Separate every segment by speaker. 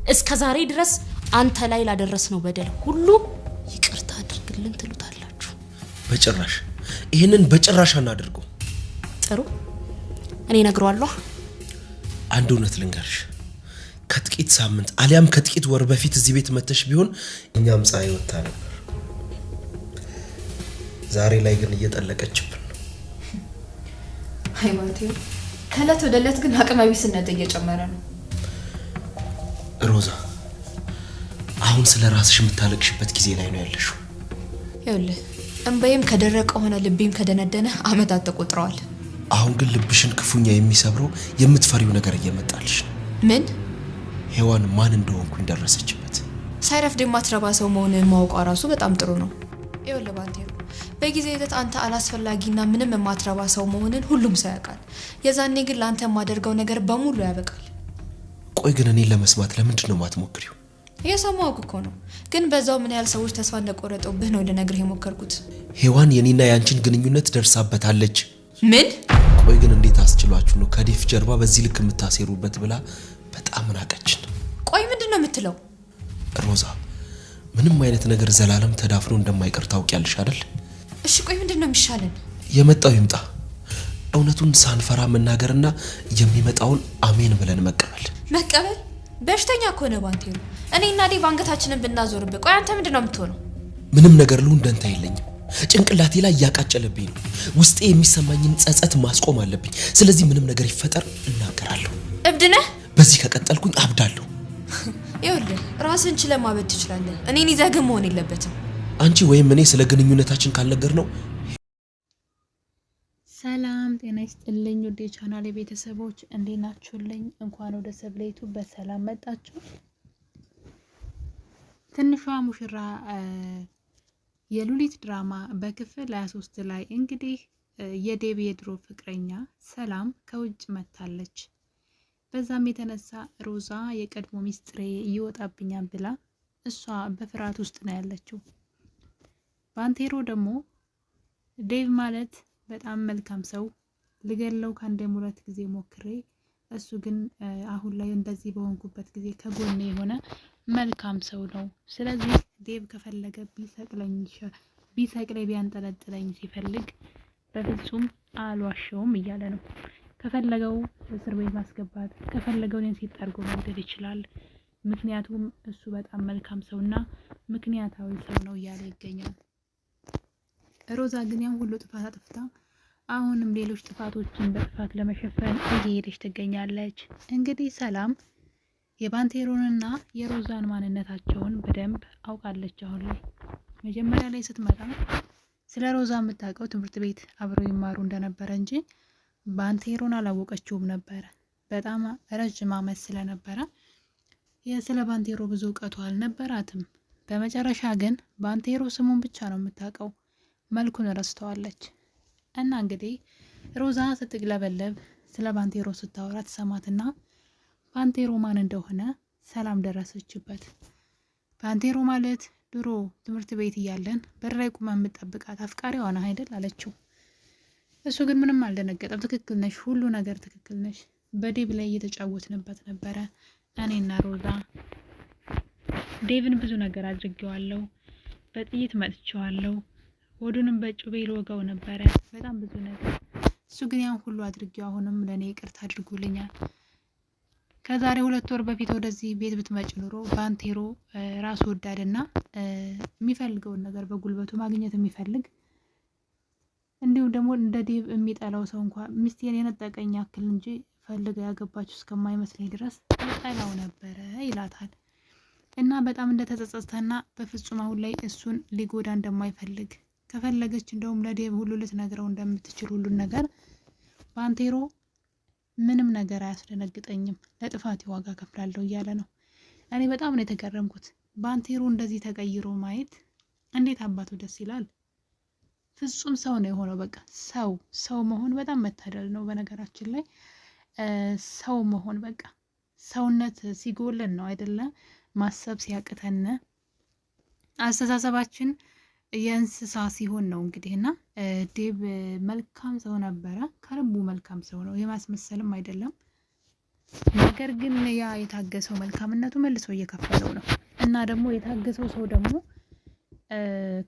Speaker 1: እስከ ዛሬ ድረስ አንተ ላይ ላደረስነው በደል ሁሉ ይቅርታ አድርግልን ትሉታላችሁ።
Speaker 2: በጭራሽ ይሄንን በጭራሽ አናደርገው።
Speaker 1: ጥሩ እኔ ነግሯለሁ።
Speaker 2: አንድ እውነት ልንገርሽ፣ ከጥቂት ሳምንት አሊያም ከጥቂት ወር በፊት እዚህ ቤት መተሽ ቢሆን እኛም ፀሐይ ወጣ ነበር። ዛሬ ላይ ግን እየጠለቀችብን ነው።
Speaker 3: አይዋቴ ከለት ወደ ለት ግን አቅመ ቢስነት እየጨመረ ነው።
Speaker 2: ሮዛ አሁን ስለ ራስሽ የምታለቅሽበት ጊዜ ላይ ነው ያለሽው።
Speaker 3: ይኸውልህ እንባዬም ከደረቀ ሆነ ልቤም ከደነደነ አመታት ተቆጥረዋል።
Speaker 2: አሁን ግን ልብሽን ክፉኛ የሚሰብረው የምትፈሪው ነገር እየመጣልሽ ነው።
Speaker 3: ምን?
Speaker 2: ሔዋን ማን እንደሆንኩኝ ደረሰችበት።
Speaker 3: ሳይረፍድ የማትረባ ሰው መሆንህን ማወቋ ራሱ በጣም ጥሩ ነው። ይኸውልህ ባንቴሮ በጊዜ ሂደት አንተ አላስፈላጊና ምንም የማትረባ ሰው መሆንን ሁሉም ሰው ያውቃል። የዛኔ ግን ለአንተ የማደርገው ነገር በሙሉ ያበቃል።
Speaker 2: ቆይ ግን እኔን ለመስማት ለምንድን ነው የማትሞክሪው?
Speaker 3: የሰማው እኮ ነው። ግን በዛው ምን ያህል ሰዎች ተስፋ እንደቆረጡብህ ነው ልነግርህ የሞከርኩት።
Speaker 2: ሔዋን የኔና ያንቺን ግንኙነት ደርሳበታለች።
Speaker 3: ምን?
Speaker 2: ቆይ ግን እንዴት አስችሏችሁ ነው ከዴፍ ጀርባ በዚህ ልክ የምታሴሩበት ብላ በጣም ናቀችን።
Speaker 3: ቆይ ምንድነው የምትለው?
Speaker 2: ሮዛ ምንም አይነት ነገር ዘላለም ተዳፍኖ እንደማይቀር ታውቂያለሽ አይደል?
Speaker 3: እሺ ቆይ ምንድነው የሚሻለን?
Speaker 2: የመጣው ይምጣ። እውነቱን ሳንፈራ መናገርና የሚመጣውን አሜን ብለን መቀበል።
Speaker 3: መቀበል? በሽተኛ እኮ ነው ባንቴሮ። እኔና ዴቭ አንገታችንን ብናዞርብህ ቆይ አንተ ምንድነው የምትሆነው?
Speaker 2: ምንም ነገር ልሁን ደንታ የለኝም። ጭንቅላቴ ላይ ያቃጨለብኝ ነው። ውስጤ የሚሰማኝን ጸጸት ማስቆም አለብኝ። ስለዚህ ምንም ነገር ይፈጠር እናገራለሁ።
Speaker 3: እብድ ነህ?
Speaker 2: በዚህ ከቀጠልኩኝ አብዳለሁ።
Speaker 3: ይኸውልህ ራስን ችለህ ማበድ ትችላለህ። እኔን ይዘህ ግን መሆን የለበትም።
Speaker 2: አንቺ ወይም እኔ ስለ ግንኙነታችን ካልነገር ነው።
Speaker 4: ሰላም ጤና ይስጥልኝ ውድ የቻናሌ ቤተሰቦች እንዴት ናችሁልኝ? እንኳን ወደ ሰብሌቱ በሰላም መጣችሁ። ትንሿ ሙሽራ የሉሊት ድራማ በክፍል 23 ላይ እንግዲህ የዴቭ የድሮ ፍቅረኛ ሰላም ከውጭ መታለች። በዛም የተነሳ ሮዛ የቀድሞ ሚስጥሬ ይወጣብኛል ብላ እሷ በፍርሃት ውስጥ ነው ያለችው። ባንቴሮ ደግሞ ዴቭ ማለት በጣም መልካም ሰው ልገለው ከአንዴም ሁለት ጊዜ ሞክሬ እሱ ግን አሁን ላይ እንደዚህ በሆንኩበት ጊዜ ከጎኔ የሆነ መልካም ሰው ነው። ስለዚህ ዴቭ ከፈለገ ቢሰቅለኝ ቢያንጠለጥለኝ ሲፈልግ በፍጹም አልዋሸውም እያለ ነው። ከፈለገው እስር ቤት ማስገባት ከፈለገው እኔን ሲጣርጎ መግደል ይችላል። ምክንያቱም እሱ በጣም መልካም ሰውና ምክንያታዊ ሰው ነው እያለ ይገኛል። ሮዛ ግን ያን ሁሉ ጥፋት አጥፍታ አሁንም ሌሎች ጥፋቶችን በጥፋት ለመሸፈን እየሄደች ትገኛለች። እንግዲህ ሰላም የባንቴሮንና የሮዛን ማንነታቸውን በደንብ አውቃለች። አሁን ላይ መጀመሪያ ላይ ስትመጣ ስለ ሮዛ የምታውቀው ትምህርት ቤት አብረው ይማሩ እንደነበረ እንጂ ባንቴሮን አላወቀችውም ነበረ። በጣም ረጅም ዓመት ስለነበረ ስለ ባንቴሮ ብዙ እውቀቱ አልነበራትም። በመጨረሻ ግን ባንቴሮ ስሙን ብቻ ነው የምታውቀው፣ መልኩን ረስተዋለች። እና እንግዲህ ሮዛ ስትግለበለብ ስለ ባንቴሮ ስታወራ ትሰማትና ባንቴሮ ማን እንደሆነ ሰላም ደረሰችበት። ባንቴሮ ማለት ድሮ ትምህርት ቤት እያለን በር ላይ ቁማ የምትጠብቃት አፍቃሪዋ ነህ አይደል አለችው። እሱ ግን ምንም አልደነገጠም። ትክክል ነሽ፣ ሁሉ ነገር ትክክል ነሽ። በዴቭ ላይ እየተጫወትንበት ነበረ እኔና ሮዛ። ዴቭን ብዙ ነገር አድርጌዋለሁ፣ በጥይት መጥቼዋለሁ፣ ወዱንም በጩቤ ልወጋው ነበረ፣ በጣም ብዙ ነገር። እሱ ግን ያን ሁሉ አድርጌው አሁንም ለኔ ይቅርታ አድርጎልኛል። ከዛሬ 2 ወር በፊት ወደዚህ ቤት ብትመጭ ኑሮ ባንቴሮ ራስ ወዳድና የሚፈልገውን ነገር በጉልበቱ ማግኘት የሚፈልግ እንዲሁም ደግሞ እንደ ዴቭ የሚጠላው ሰው እንኳን ሚስቴን የነጠቀኝ ያክል እንጂ ፈልገ ያገባችሁ እስከማይመስለኝ ድረስ ጠላው ነበረ ይላታል። እና በጣም እንደተጸጸተና በፍጹም አሁን ላይ እሱን ሊጎዳ እንደማይፈልግ ከፈለገች እንደውም ለዴቭ ሁሉ ልትነግረው እንደምትችል ሁሉን ነገር ባንቴሮ ምንም ነገር አያስደነግጠኝም፣ ለጥፋቴ ዋጋ ከፍላለሁ እያለ ነው። እኔ በጣም ነው የተገረምኩት። ባንቴሮ እንደዚህ ተቀይሮ ማየት እንዴት አባቱ ደስ ይላል። ፍጹም ሰው ነው የሆነው። በቃ ሰው መሆን በጣም መታደል ነው። በነገራችን ላይ ሰው መሆን በቃ ሰውነት ሲጎለን ነው አይደለ? ማሰብ ሲያቅተን አስተሳሰባችን የእንስሳ ሲሆን ነው እንግዲህና ዴቭ መልካም ሰው ነበረ። ከልቡ መልካም ሰው ነው፣ የማስመሰልም አይደለም። ነገር ግን ያ የታገሰው መልካምነቱ መልሶ እየከፈለው ነው እና ደግሞ የታገሰው ሰው ደግሞ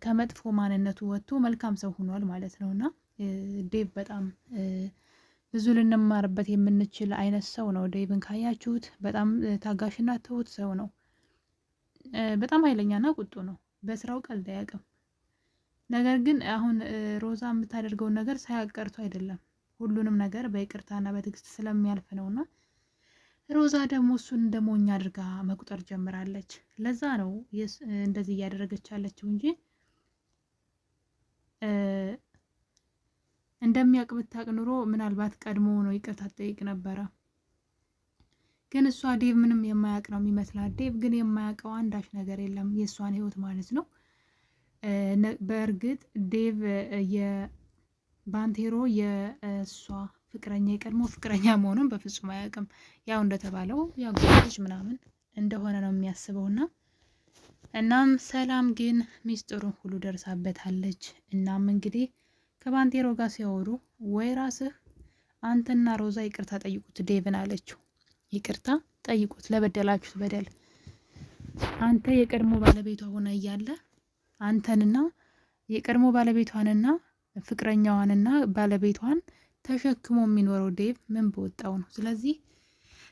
Speaker 4: ከመጥፎ ማንነቱ ወጥቶ መልካም ሰው ሆኗል ማለት ነው እና ዴቭ በጣም ብዙ ልንማርበት የምንችል አይነት ሰው ነው። ዴቭን ካያችሁት በጣም ታጋሽና ትሁት ሰው ነው። በጣም ኃይለኛና ቁጡ ነው። በስራው ቀልድ አያውቅም። ነገር ግን አሁን ሮዛ የምታደርገውን ነገር ሳያቀርቶ አይደለም፣ ሁሉንም ነገር በይቅርታና በትዕግስት ስለሚያልፍ ነውና ሮዛ ደግሞ እሱን እንደ ሞኝ አድርጋ መቁጠር ጀምራለች። ለዛ ነው እንደዚህ እያደረገች ያለችው እንጂ እንደሚያውቅ ብታውቅ ኑሮ ምናልባት ቀድሞ ነው ይቅርታ ትጠይቅ ነበረ። ግን እሷ ዴቭ ምንም የማያውቅ ነው የሚመስላት። ዴቭ ግን የማያውቀው አንዳች ነገር የለም የእሷን ህይወት ማለት ነው። በእርግጥ ዴቭ የባንቴሮ የእሷ ፍቅረኛ የቀድሞ ፍቅረኛ መሆኑን በፍጹም አያውቅም። ያው እንደተባለው ያው ጎቶች ምናምን እንደሆነ ነው የሚያስበውና እናም ሰላም ግን ሚስጥሩን ሁሉ ደርሳበታለች። እናም እንግዲህ ከባንቴሮ ጋር ሲያወሩ ወይ ራስህ አንተና ሮዛ ይቅርታ ጠይቁት ዴቭን አለችው። ይቅርታ ጠይቁት ለበደላችሁት በደል። አንተ የቀድሞ ባለቤቷ ሆነ እያለ አንተንና የቀድሞ ባለቤቷንና ፍቅረኛዋንና ባለቤቷን ተሸክሞ የሚኖረው ዴቭ ምን በወጣው ነው? ስለዚህ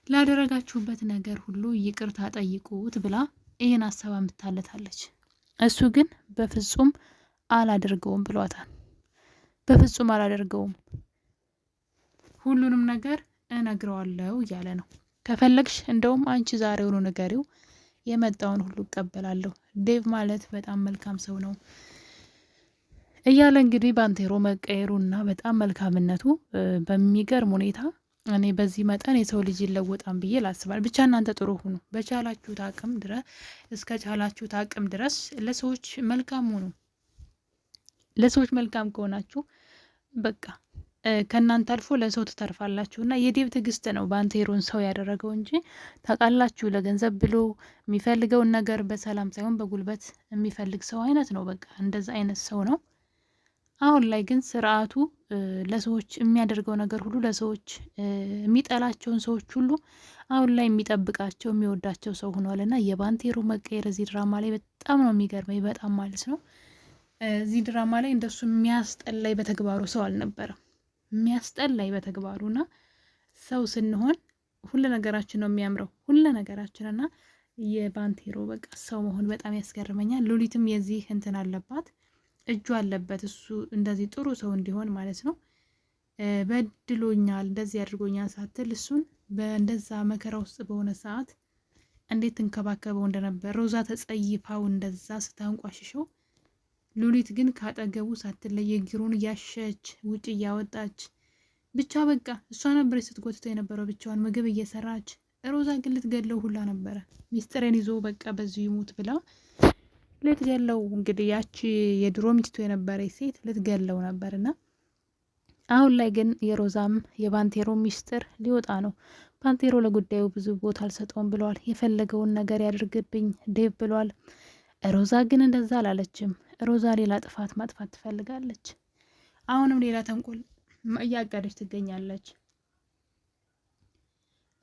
Speaker 4: ላደረጋችሁበት ነገር ሁሉ ይቅርታ ጠይቁት ብላ ይህን ሀሳብ አምጥታለታለች። እሱ ግን በፍጹም አላደርገውም ብሏታል። በፍጹም አላደርገውም፣ ሁሉንም ነገር እነግረዋለሁ እያለ ነው። ከፈለግሽ እንደውም አንቺ ዛሬውኑ ንገሪው፣ የመጣውን ሁሉ እቀበላለሁ። ዴቭ ማለት በጣም መልካም ሰው ነው እያለ እንግዲህ ባንቴሮ መቀየሩና በጣም መልካምነቱ በሚገርም ሁኔታ እኔ በዚህ መጠን የሰው ልጅ ይለወጣን ብዬ ላስባል። ብቻ እናንተ ጥሩ ሁኑ፣ በቻላችሁት አቅም ድረስ እስከ ቻላችሁት አቅም ድረስ ለሰዎች መልካም ሁኑ። ለሰዎች መልካም ከሆናችሁ በቃ ከእናንተ አልፎ ለሰው ትተርፋላችሁ። እና የዴቭ ትዕግስት ነው ባንቴሮን ሰው ያደረገው እንጂ ታውቃላችሁ፣ ለገንዘብ ብሎ የሚፈልገውን ነገር በሰላም ሳይሆን በጉልበት የሚፈልግ ሰው አይነት ነው። በቃ እንደዛ አይነት ሰው ነው። አሁን ላይ ግን ስርዓቱ ለሰዎች የሚያደርገው ነገር ሁሉ ለሰዎች የሚጠላቸውን ሰዎች ሁሉ አሁን ላይ የሚጠብቃቸው የሚወዳቸው ሰው ሆኗል። እና የባንቴሮ መቀየር እዚህ ድራማ ላይ በጣም ነው የሚገርመኝ፣ በጣም ማለት ነው። እዚህ ድራማ ላይ እንደሱ የሚያስጠላይ በተግባሩ ሰው አልነበረም። የሚያስጠላይ በተግባሩና ሰው ስንሆን ሁሉ ነገራችን ነው የሚያምረው፣ ሁሉ ነገራችን። እና የባንቴሮ በቃ ሰው መሆን በጣም ያስገርመኛል። ሉሊትም የዚህ እንትን አለባት፣ እጁ አለበት እሱ እንደዚህ ጥሩ ሰው እንዲሆን ማለት ነው። በድሎኛል እንደዚህ አድርጎኛል ሳትል እሱን በእንደዛ መከራ ውስጥ በሆነ ሰዓት እንዴት ትንከባከበው እንደነበር ሮዛ ተጸይፋው እንደዛ ስታንቋሽሸው፣ ሉሊት ግን ካጠገቡ ሳትለይ እግሩን እያሸች ውጭ እያወጣች ብቻ በቃ እሷ ነበረች ስትጎትተው የነበረው ብቻዋን ምግብ እየሰራች። ሮዛ ግን ልትገለው ሁላ ነበረ። ሚስጥሬን ይዞ በቃ በዚሁ ይሙት ብላ ልትገለው እንግዲህ ያቺ የድሮ ሚስቱ የነበረች ሴት ልትገለው ነበርና አሁን ላይ ግን የሮዛም የባንቴሮ ሚስጥር ሊወጣ ነው። ባንቴሮ ለጉዳዩ ብዙ ቦታ አልሰጠውም ብሏል። የፈለገውን ነገር ያድርግብኝ ዴቭ ብሏል። ሮዛ ግን እንደዛ አላለችም። ሮዛ ሌላ ጥፋት ማጥፋት ትፈልጋለች። አሁንም ሌላ ተንኮል እያቀደች ትገኛለች።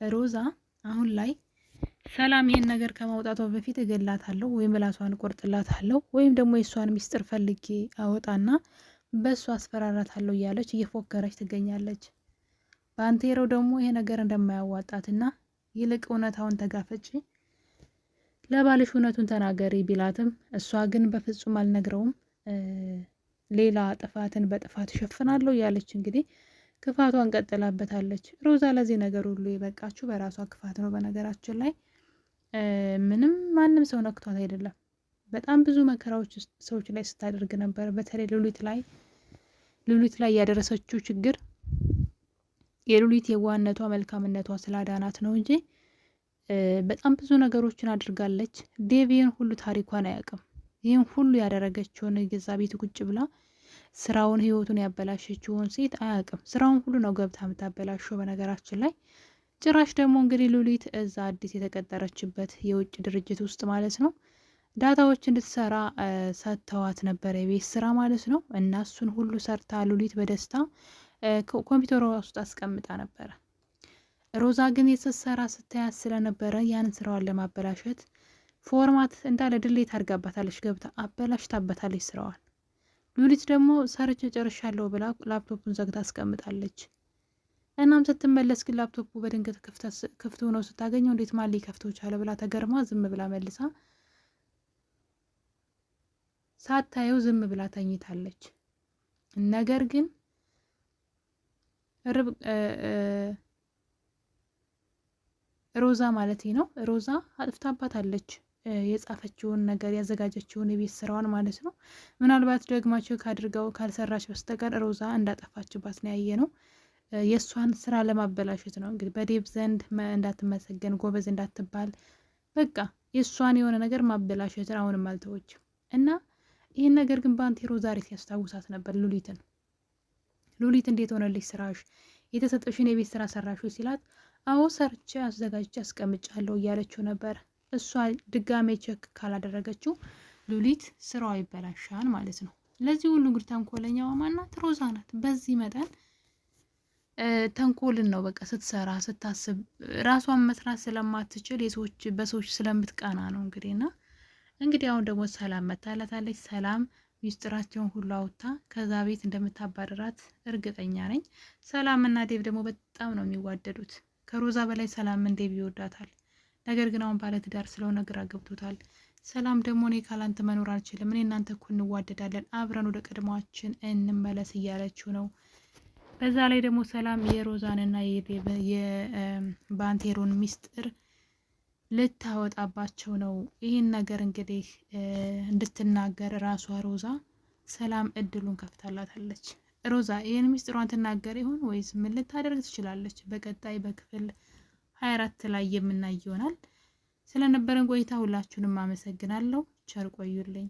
Speaker 4: ሮዛ አሁን ላይ ሰላም ይሄን ነገር ከማውጣቷ በፊት እገላታለሁ ወይም ምላሷን ቆርጥላታለሁ ወይም ደግሞ የእሷን ሚስጥር ፈልጌ አወጣና በእሷ አስፈራራታለሁ እያለች እየፎከረች ትገኛለች። ባንቴሮ ደግሞ ይሄ ነገር እንደማያዋጣትና ይልቅ እውነታውን ተጋፈጪ፣ ለባልሽ እውነቱን ተናገሪ ቢላትም እሷ ግን በፍጹም አልነግረውም፣ ሌላ ጥፋትን በጥፋት እሸፍናለሁ እያለች እንግዲህ ክፋቷን ቀጥላበታለች። ሮዛ ለዚህ ነገር ሁሉ የበቃችሁ በራሷ ክፋት ነው። በነገራችን ላይ ምንም ማንም ሰው ነክቷት አይደለም። በጣም ብዙ መከራዎች ሰዎች ላይ ስታደርግ ነበር። በተለይ ሉሊት ላይ ያደረሰችው ችግር የሉሊት የዋህነቷ መልካምነቷ ስላዳናት ነው እንጂ በጣም ብዙ ነገሮችን አድርጋለች። ዴቭ ይህን ሁሉ ታሪኳን አያውቅም። ይህን ሁሉ ያደረገችውን የገዛ ቤት ቁጭ ብላ ስራውን ህይወቱን ያበላሸችውን ሴት አያውቅም። ስራውን ሁሉ ነው ገብታ የምታበላሸው። በነገራችን ላይ ጭራሽ ደግሞ እንግዲህ ሉሊት እዛ አዲስ የተቀጠረችበት የውጭ ድርጅት ውስጥ ማለት ነው ዳታዎች እንድትሰራ ሰጥተዋት ነበረ፣ የቤት ስራ ማለት ነው። እና እሱን ሁሉ ሰርታ ሉሊት በደስታ ኮምፒውተሯ ውስጥ አስቀምጣ ነበረ። ሮዛ ግን የተሰራ ስታያት ስለነበረ ያንን ስራዋን ለማበላሸት ፎርማት እንዳለ ድሌት አድርጋባታለች። ገብታ አበላሽታበታለች ስራዋን። ሉሊት ደግሞ ሰርቼ ጨርሻለሁ ብላ ላፕቶፑን ዘግታ አስቀምጣለች። እናም ስትመለስ ግን ላፕቶፑ በድንገት ክፍት ሆኖ ስታገኘው እንዴት ማን ሊከፍተው ቻለ ብላ ተገርማ ዝም ብላ መልሳ ሳታየው ዝም ብላ ተኝታለች። ነገር ግን ሮዛ ማለት ነው ሮዛ አጥፍታባታለች የጻፈችውን ነገር ያዘጋጀችውን የቤት ስራዋን ማለት ነው። ምናልባት ደግማቸው ካድርገው ካልሰራች በስተቀር ሮዛ እንዳጠፋችባት ነው ያየ ነው። የእሷን ስራ ለማበላሸት ነው እንግዲህ በዴብ ዘንድ እንዳትመሰገን ጎበዝ እንዳትባል በቃ የእሷን የሆነ ነገር ማበላሸትን አሁንም አልተወችም። እና ይህን ነገር ግን ባንቴሮ ዛሬ ሲያስታውሳት ነበር ሉሊት እንዴት ሆነልሽ ስራሽ? የተሰጠሽን የቤት ስራ ሰራሽ ሲላት አዎ ሰርቼ አዘጋጅቼ አስቀምጫለሁ እያለችው ነበር። እሷ ድጋሜ ቼክ ካላደረገችው ሉሊት ስራዋ ይበላሻል ማለት ነው። ለዚህ ሁሉ እንግዲህ ተንኮለኛዋ ማናት? ሮዛ ናት። በዚህ መጠን ተንኮልን ነው በቃ ስትሰራ ስታስብ ራሷን መስራት ስለማትችል በሰዎች ስለምትቀና ነው እንግዲህ አሁን ደግሞ ሰላም መታላታለች። ሰላም ሚስጥራቸውን ሁሉ አውጥታ ከዛ ቤት እንደምታባረራት እርግጠኛ ነኝ። ሰላም እና ዴቭ ደግሞ በጣም ነው የሚዋደዱት። ከሮዛ በላይ ሰላምን ዴቭ ይወዳታል። ነገር ግን አሁን ባለትዳር ስለሆነ ግራ ገብቶታል። ሰላም ደግሞ እኔ ካላንተ መኖር አልችልም፣ እኔ እናንተ እኮ እንዋደዳለን፣ አብረን ወደ ቀድሞአችን እንመለስ እያለችው ነው። በዛ ላይ ደግሞ ሰላም የሮዛንና የባንቴሮን ሚስጥር ልታወጣባቸው ነው። ይህን ነገር እንግዲህ እንድትናገር ራሷ ሮዛ ሰላም እድሉን ከፍታላታለች። ሮዛ ይህን ሚስጥሯን ትናገር ይሆን ወይስ ምን ልታደርግ ትችላለች? በቀጣይ በክፍል 24 ላይ የምናይ ይሆናል። ስለነበረን ቆይታ ሁላችሁንም አመሰግናለሁ። ቸር ቆዩልኝ።